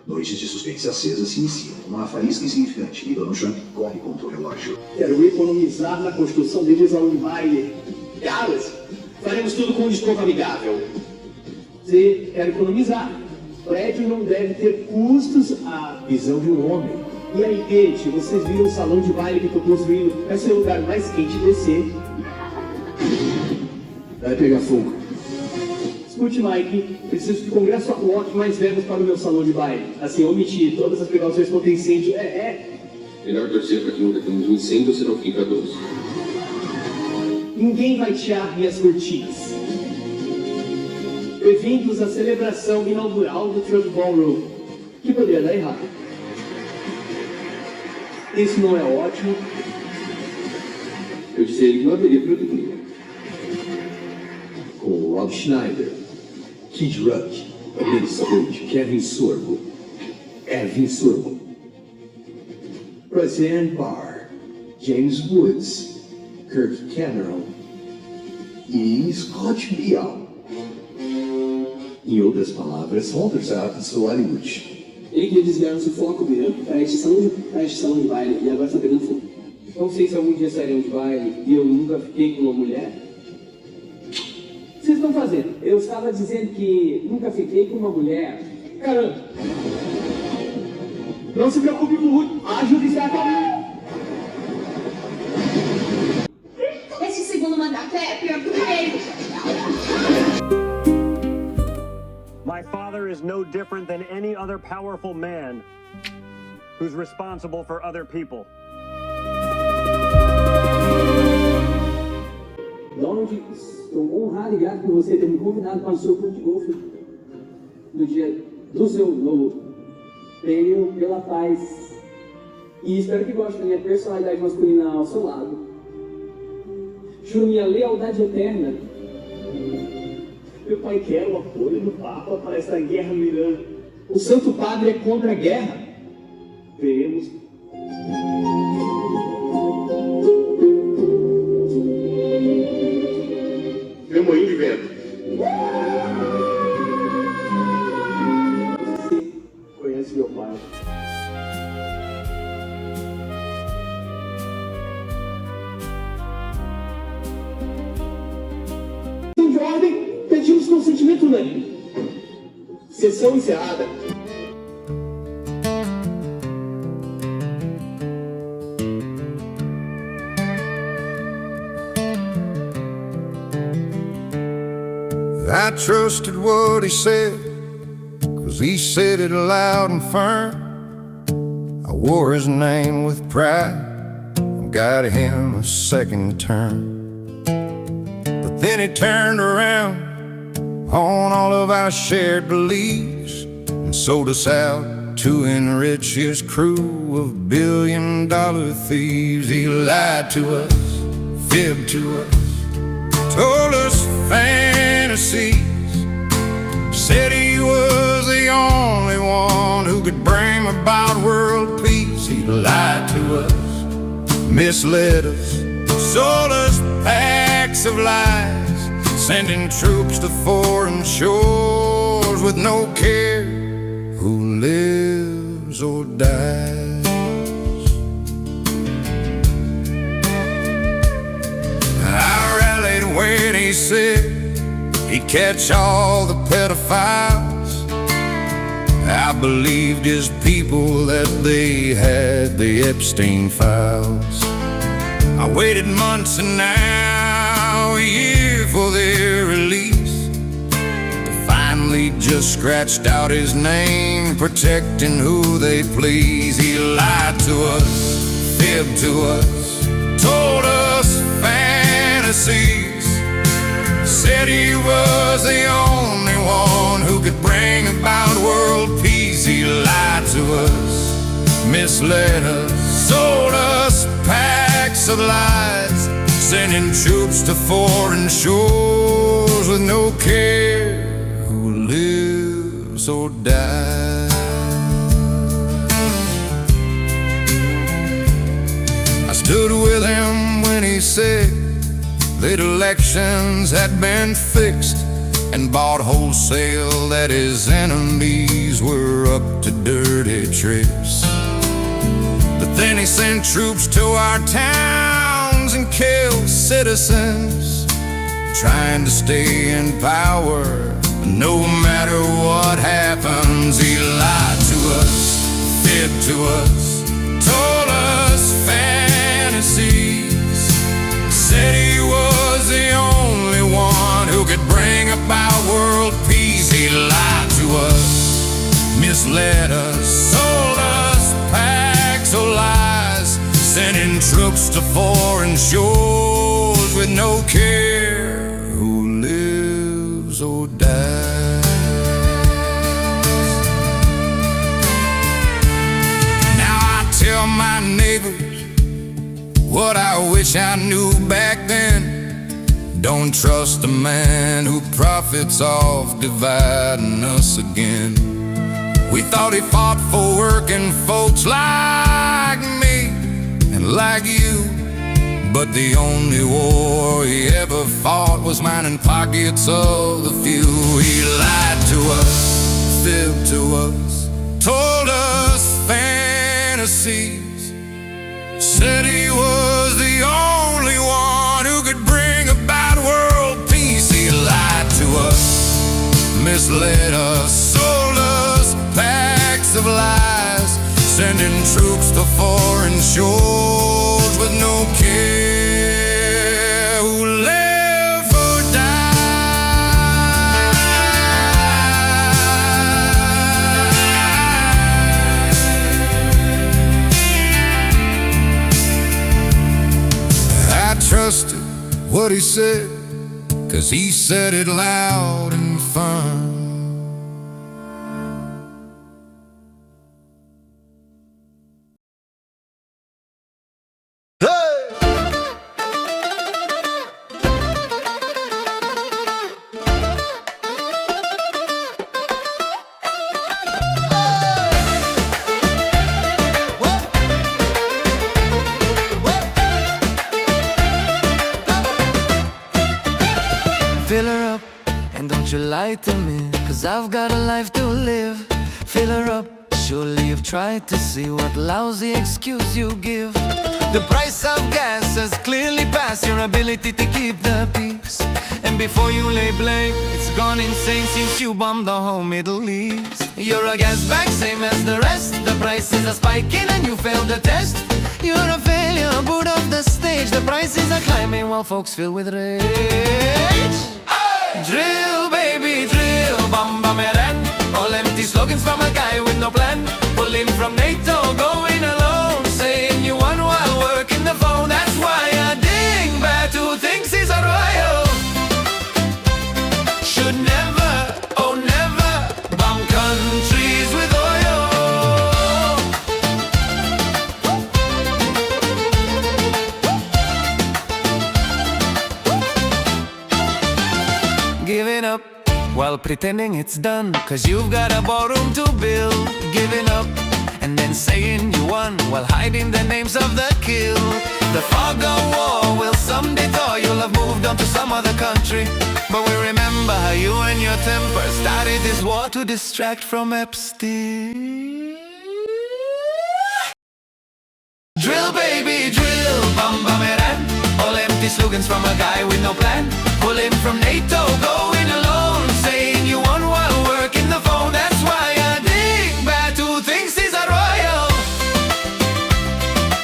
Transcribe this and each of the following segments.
Noites de suspense acesas se iniciam. Uma faísca insignificante e Donald Trump corre contra o relógio. Quero economizar na construção de um salão de baile. Caras, faremos tudo com um desconto amigável. Você quer economizar. O prédio não deve ter custos à visão de um homem. E aí, Kate, vocês viram o salão de baile que estou construindo? Vai ser o lugar mais quente de DC. Vai pegar fogo. Escute, Mike, preciso que o Congresso coloque mais verbas para o meu salão de baile. Assim, omitir todas as precauções contra incêndio. Melhor torcer para que nunca tenhamos um incêndio ou será o fim para todos. Ninguém vai tirar minhas cortinas. Bem-vindos à celebração inaugural do Trump Ballroom. Que poderia dar errado. Isso não é ótimo. Eu disse a ele que não haveria pirotecnia. Com Rob Schneider, Kid Rock, Kevin Sorbo, Erwin Sorbo, Roseanne Barr, James Woods, Kirk Cameron e Scott Bial. Em outras palavras, outros atos do Hollywood. Ele queria desviar nosso foco, para este salão de baile, e agora está pegando fogo. Não sei se algum dia sairão de baile e eu nunca fiquei com uma mulher. O que vocês estão fazendo? Eu estava dizendo que nunca fiquei com uma mulher. Caramba! Não se preocupe muito, ajude-se a caminhar. Esse segundo mandato é pior que o primeiro. My father is no different than any other powerful man who's responsible for other people. Donald, estou honrado e grato por você ter me convidado para o seu clube de golfe no dia do seu novo prêmio pela paz. E espero que goste da minha personalidade masculina ao seu lado. Juro minha lealdade eterna. Meu pai quer o apoio do Papa para esta guerra no Irã. O Santo Padre é contra a guerra. Veremos. Remoinho de vento. Você conhece meu pai. De ordem, pedimos consentimento unânime. Sessão encerrada. I trusted what he said, 'cause he said it loud and firm. I wore his name with pride and got him a second term. But then he turned around on all of our shared beliefs and sold us out to enrich his crew of billion-dollar thieves. He lied to us, fibbed to us, told us fantasies, said he was the only one who could bring about world peace. He lied to us, misled us, sold us packs of lies, sending troops to foreign shores with no care who lives or dies. I rallied when he said he'd catch all the pedophiles. I believed his people that they had the Epstein files. I waited months and now a year for their release. They finally just scratched out his name, protecting who they please. He lied to us, fibbed to us, told us fantasies, said he was the only one who could bring about world peace. He lied to us, misled us, sold us packs of lies, sending troops to foreign shores with no care who lives or dies. I stood with him when he said that elections had been fixed and bought wholesale that his enemies were up to dirty tricks. But then he sent troops to our towns and killed citizens, trying to stay in power. But no matter what happens, he lied to us, fibbed to us, told us fantasies, said he was the only one who could bring about world peace. He lied to us, misled us, sold us packs of lies, sending troops to foreign shores with no care who lives or dies. Now I tell my neighbors what I wish I knew back then. Don't trust a man who profits off dividing us again. We thought he fought for working folks like me and like you, but the only war he ever fought was mining pockets of the few. He lied to us, fibbed to us, told us fantasies, said he was the only one who could bring about world peace. He lied to us, misled us, sold us packs of lies, sending troops to foreign shores with no care who live or die. I trusted what he said, 'cause he said it loud and fun. Fill her up, and don't you lie to me, 'cause I've got a life to live. Fill her up, surely you've tried to see what lousy excuse you give. The price of gas has clearly passed your ability to keep the peace. And before you lay blame, it's gone insane since you bombed the whole Middle East. You're a gas bag, same as the rest. The prices are spiking and you failed the test. You're a failure, boot off the stage. The prices are climbing while folks fill with rage. Drill, baby, drill, bomb-bomb-eran. All empty slogans from a guy with no plan. Pulling from NATO, going alone, saying you won while working the phone. That's why a dingbat who thinks he's a royal should never, oh never, bomb countries with oil. Giving up while pretending it's done, 'cause you've got a ballroom to build. Giving up and then saying you won while hiding the names of the killed. The fog of war will someday thaw. You'll have moved on to some other country, but we remember how you and your temper started this war to distract from Epstein. Drill, baby, drill, bomb-bomb-eran. All empty slogans from a guy with no plan. Pulling from NATO, going alone, saying you won while working the phone. That's why a dingbat who thinks he's a royal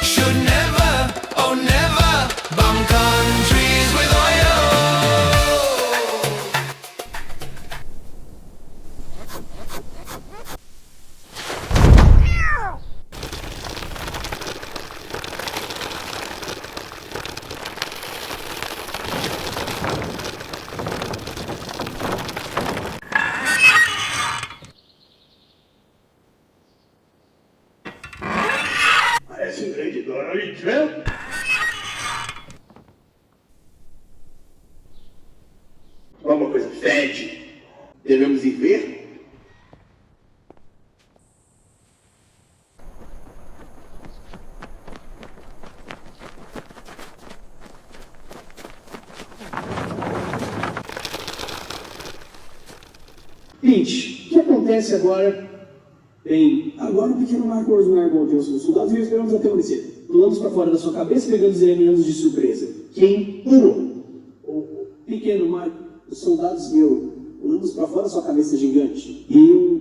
should never, oh never, bomb countries with oil. Parece um grande Donald Trump. Alguma coisa fede. Devemos ir ver? acontece agora? Bem, Agora o pequeno Marco Osmar voltou aos seus soldados e o esperamos até o descer. pulamos para fora da sua cabeça pegando os iranianos de surpresa. Quem pulou? O pequeno Marco, os soldados e eu pulamos para fora da sua cabeça gigante. E eu...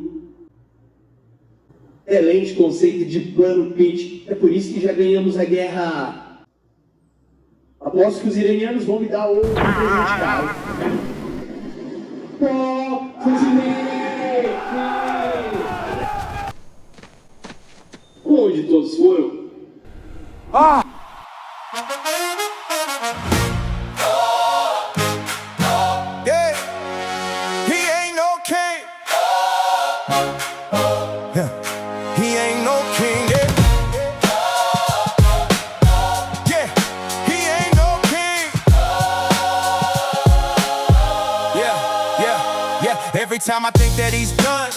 Excelente conceito de plano pitch. É por isso que já ganhamos a guerra. Aposto que os iranianos vão me dar outro presente caro. Pô, fuzilei! Onde todos foram? Yeah, he ain't no king. Yeah, he ain't no king. Yeah, he ain't no king. Yeah. Every time I think that he's done,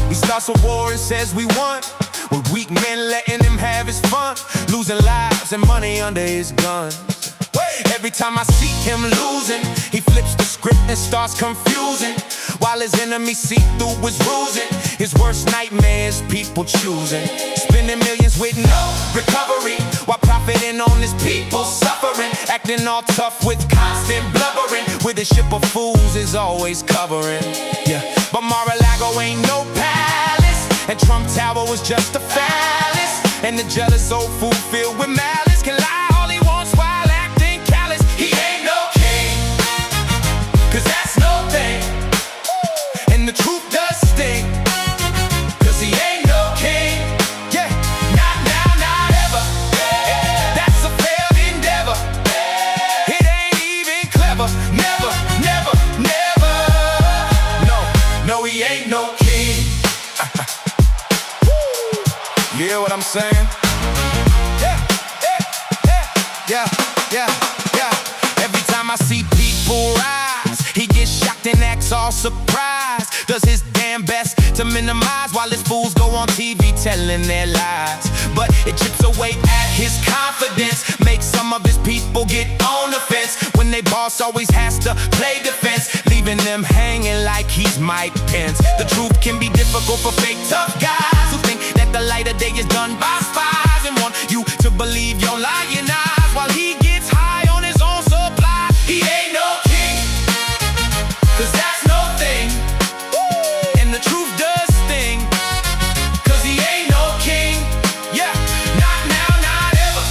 he starts a war and says we won. With weak men letting him have his fun, losing lives and money under his guns. Every time I see him losing, he flips the script and starts confusing, while his enemies see through his rusing. His worst nightmares, people choosing, spending millions with no recovery, while profiting on his people suffering, acting all tough with constant blubbering, with a ship of fools is always covering. Yeah, but Mar-a-Lago ain't no palace, and Trump Tower was just a phallus, and the jealous old fool filled with malice can lie all he wants while acting callous. He ain't no king, 'cause that's no thing, and the truth does sting, 'cause he ain't no king. Yeah, not now, not ever. That's a failed endeavor. It ain't even clever. Never, never, never. No, he ain't no king. You hear what I'm saying? Yeah. Every time I see people rise, he gets shocked and acts all surprised. Does his damn best to minimize while his fools go on TV telling their lies. But it chips away at his confidence, makes some of his people get on the fence when they boss always has to play defense, leaving them hanging like he's Mike Pence. The truth can be difficult for fake tough guys who think that the light of day is done by spies and want you to believe your lying eyes while he gets high on his own supply. He ain't no king, 'cause that's no thing, and the truth does sting, 'cause he ain't no king. Yeah, not now, not ever.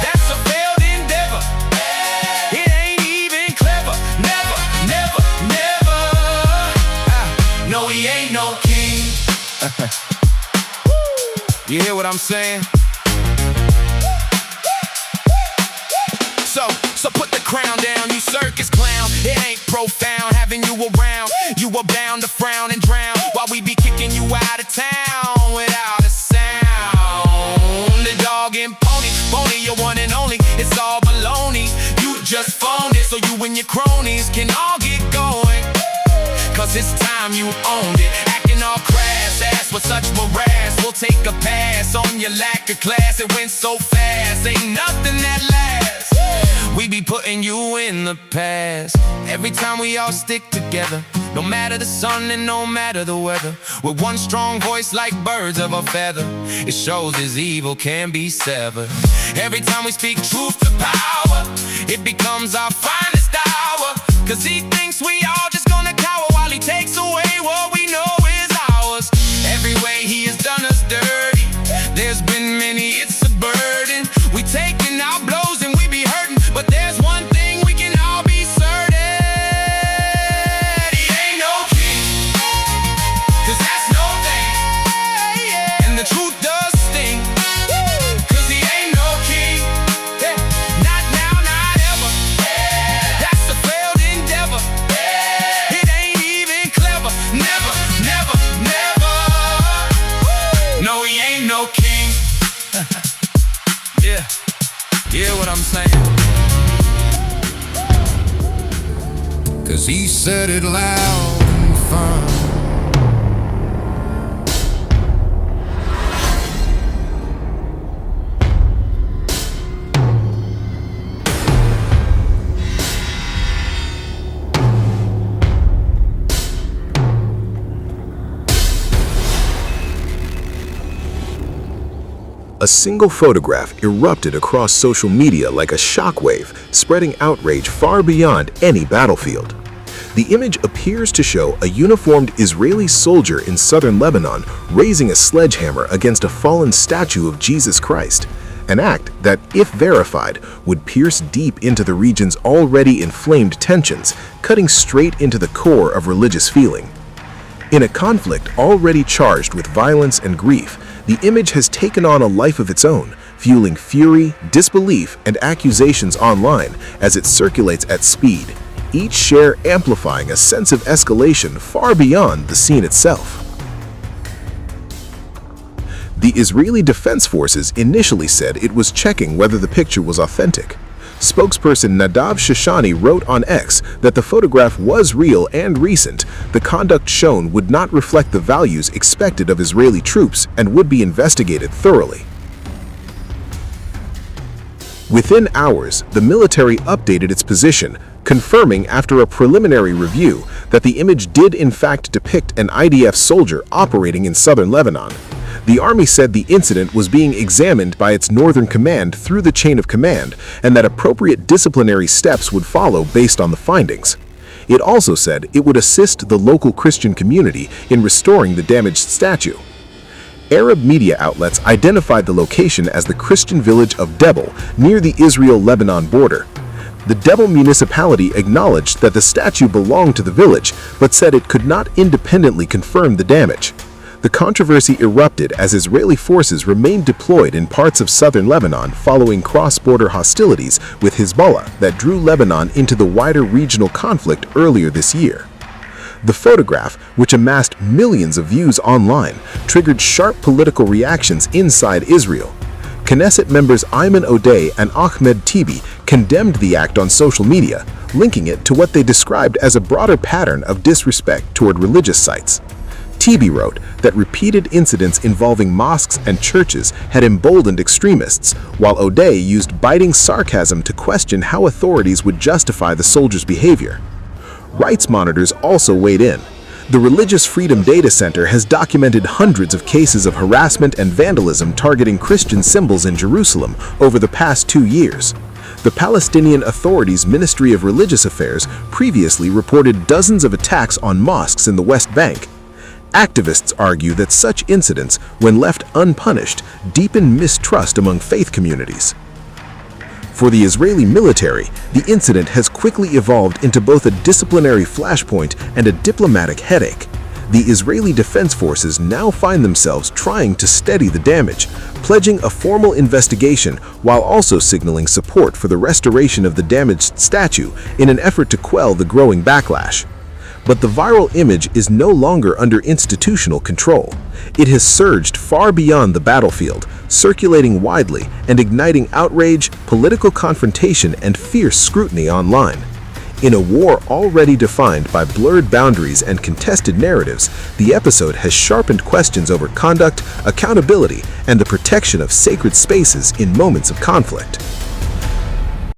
That's a failed endeavor. It ain't even clever. Never, never, never. No, he ain't no king. You hear what I'm saying? So put the crown down, you circus clown. It ain't profound having you around. You were bound to frown and drown while we be kicking you out of town without a sound. The dog and pony, you're one and only. It's all baloney. You just phoned it so you and your cronies can all get going, 'cause it's time you owned it. Acting all crass, ass with such morass. We'll take a pass on your lack of class. It went so fast, ain't nothing that lasts. We be putting you in the past. Every time we all stick together, no matter the sun and no matter the weather, with one strong voice like birds of a feather, it shows his evil can be severed. Every time we speak truth to power, it becomes our finest hour, 'cause he thinks we all just gonna cower while he takes away what we know is ours. Every way he has done us dirty, there's been many, it's a burden. We taking our blows and we be hurting, but there's one thing we can all be certain. He ain't no king, 'cause that's no thing, and the truth does sting, 'cause he ain't no king. Yeah, not now, not ever. That's a failed endeavor. It ain't even clever. Never, never, never. No, he ain't no king. Yeah, you hear what I'm saying? 'Cause he said it loud and firm. A single photograph erupted across social media like a shockwave, spreading outrage far beyond any battlefield. The image appears to show a uniformed Israeli soldier in southern Lebanon raising a sledgehammer against a fallen statue of Jesus Christ, an act that, if verified, would pierce deep into the region's already inflamed tensions, cutting straight into the core of religious feeling. In a conflict already charged with violence and grief, the image has taken on a life of its own, fueling fury, disbelief, and accusations online as it circulates at speed, each share amplifying a sense of escalation far beyond the scene itself. The Israeli Defense Forces initially said it was checking whether the picture was authentic. Spokesperson Nadav Shoshani wrote on X that the photograph was real and recent. The conduct shown would not reflect the values expected of Israeli troops and would be investigated thoroughly. Within hours, the military updated its position, confirming after a preliminary review that the image did in fact depict an IDF soldier operating in southern Lebanon. The Army said the incident was being examined by its northern command through the chain of command and that appropriate disciplinary steps would follow based on the findings. It also said it would assist the local Christian community in restoring the damaged statue. Arab media outlets identified the location as the Christian village of Debel near the Israel-Lebanon border. The Debel municipality acknowledged that the statue belonged to the village, but said it could not independently confirm the damage. The controversy erupted as Israeli forces remained deployed in parts of southern Lebanon following cross-border hostilities with Hezbollah that drew Lebanon into the wider regional conflict earlier this year. The photograph, which amassed millions of views online, triggered sharp political reactions inside Israel. Knesset members Ayman Odeh and Ahmed Tibi condemned the act on social media, linking it to what they described as a broader pattern of disrespect toward religious sites. Tibi wrote that repeated incidents involving mosques and churches had emboldened extremists, while Odeh used biting sarcasm to question how authorities would justify the soldiers' behavior. Rights monitors also weighed in. The Religious Freedom Data Center has documented hundreds of cases of harassment and vandalism targeting Christian symbols in Jerusalem over the past 2 years. The Palestinian Authority's Ministry of Religious Affairs previously reported dozens of attacks on mosques in the West Bank. Activists argue that such incidents, when left unpunished, deepen mistrust among faith communities. For the Israeli military, the incident has quickly evolved into both a disciplinary flashpoint and a diplomatic headache. The Israeli Defense Forces now find themselves trying to steady the damage, pledging a formal investigation while also signaling support for the restoration of the damaged statue in an effort to quell the growing backlash. But the viral image is no longer under institutional control. It has surged far beyond the battlefield, circulating widely and igniting outrage, political confrontation, and fierce scrutiny online. In a war already defined by blurred boundaries and contested narratives, the episode has sharpened questions over conduct, accountability, and the protection of sacred spaces in moments of conflict.